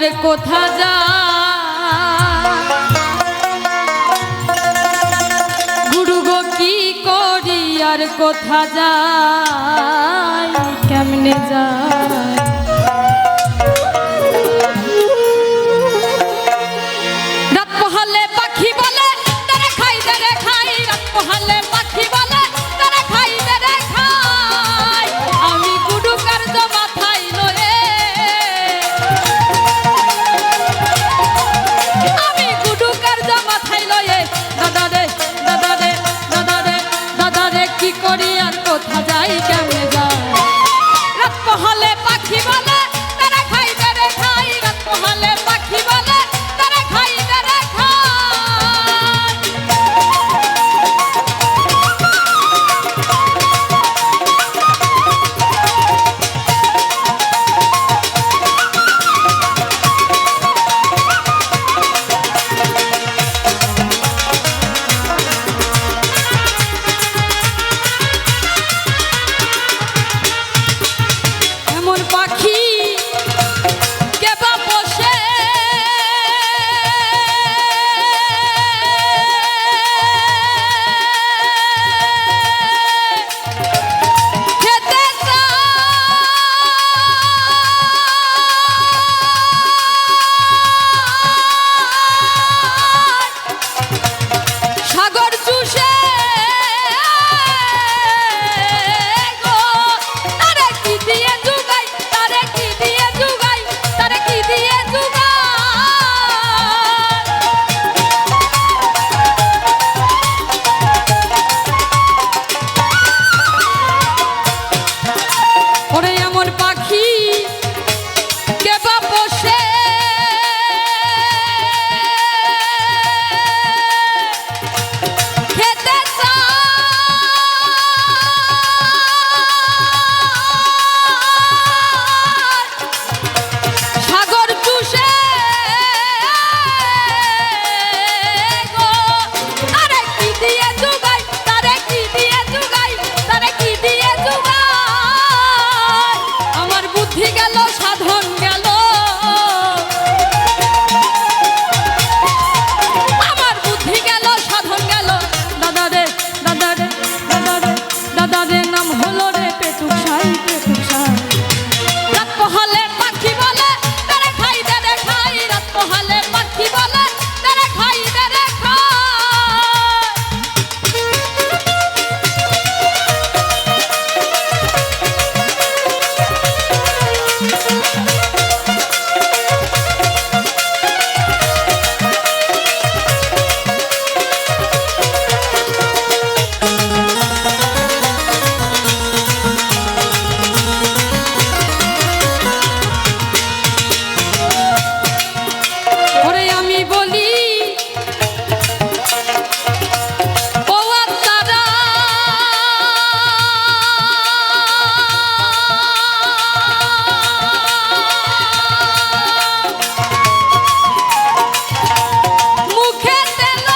আর কোথা যা গুরু গো কি করি আর কোথা যাই কেমনে যায় রাত পোহালে পাখি বলে তারা খাই রে খাই রাত পোহালে পাখি বলে তারা খাই রে খাই আমি গুরু কার্য মাথায় লয়ে আমি গুরু কার্য মাথায় লয়ে দাদা রে দাদা রে দাদা রে দাদা রে কি করি আর কোথা যাই কেমনে যায় রাত পোহালে পাখি বলে তারা খাই রে খাই রাত পোহালে পাখি বলে তারা খাই রে খাই এমন পাখি কে বা বসে খেতে চায় সাগর চুষে গো তারে কি দিয়ে জুগাই তারে কি দিয়ে জুগাই তারে কি দিয়ে জুগাই ওরে এমন পাখি কে বা বসে খেতে চায় সাগর চুষে গো তারে কি দিয়ে জুগাই তারে কি দিয়ে জুগাই তারে কি দিয়ে জুগাই আমার বুদ্ধি গেল সাধন গেল আমার বুদ্ধি গেল সাধন গেল দাদা রে দাদা রে দাদা রে দাদা রে নাম হলো রে পেটুক সাই রাত পোহালে পাখি বলে তারা খাই রে খাই রাত পোহালে পাখি বলে তারা খাই রে খাই ওরে আমি বলি ও আত্মারা মুখে তেল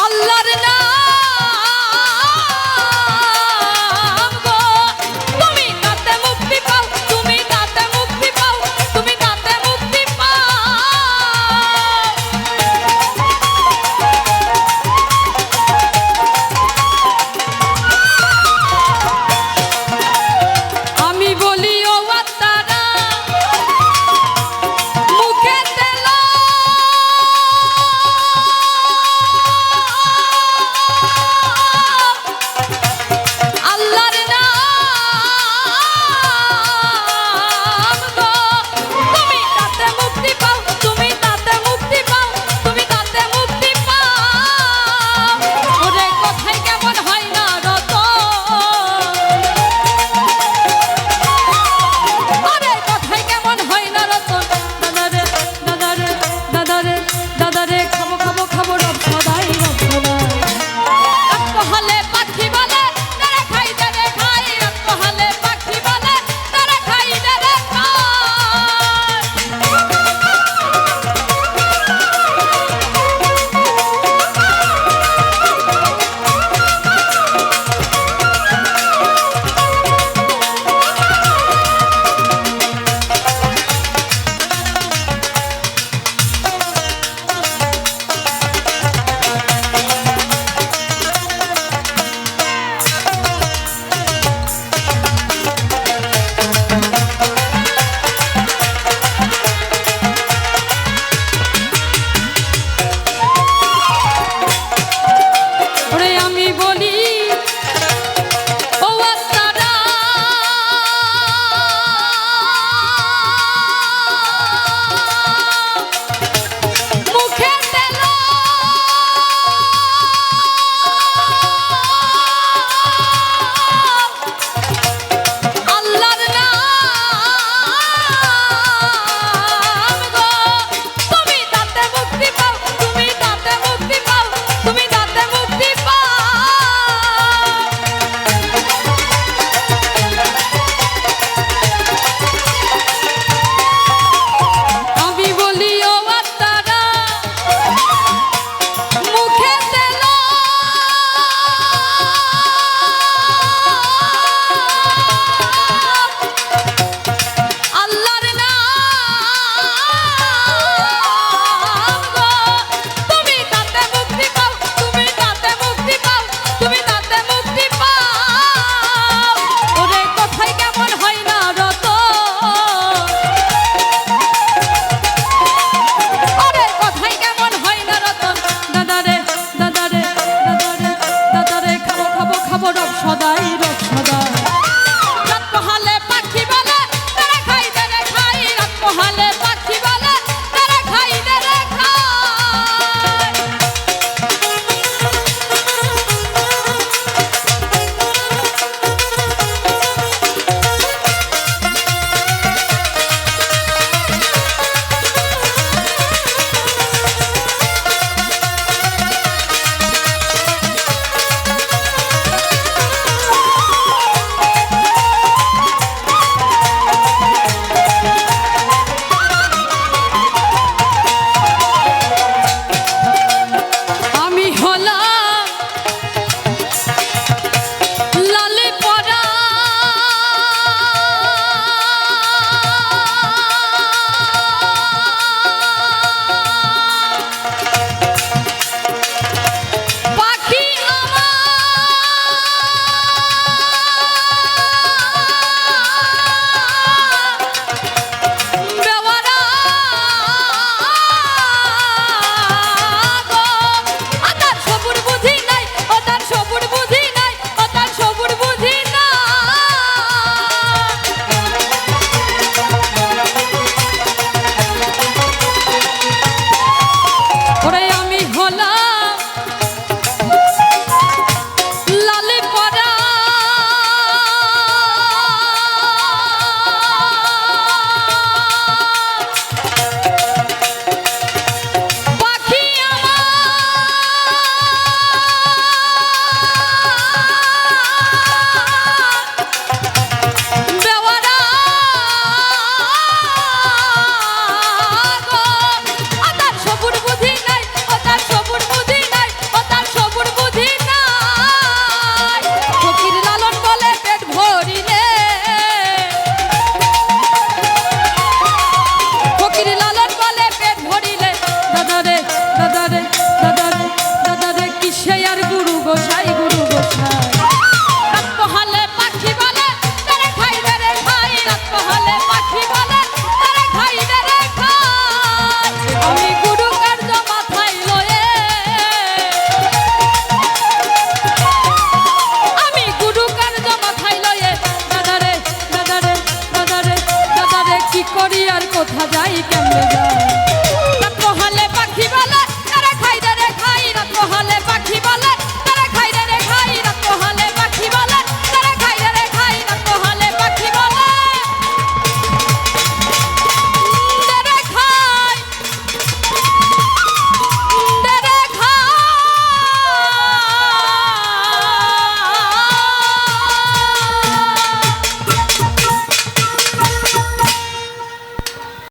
আল্লাহর নাম গো তুমি তাতে মুক্তি পাও তুমি তাতে মুক্তি পাও তুমি তাতে মুক্তি পাও আমি বলি ও আত্মারা মুখে তেল আল্লাহর নাম গো তুমি তাতে মুক্তি পাও তুমি তাতে মুক্তি পাও তুমি তাতে মুক্তি পাও ওরে কথাই কেমন হয় না রত ওরে কথাই কেমন হয় না রত দাদা রে দাদা রে দাদা রে দাদা রে খাবো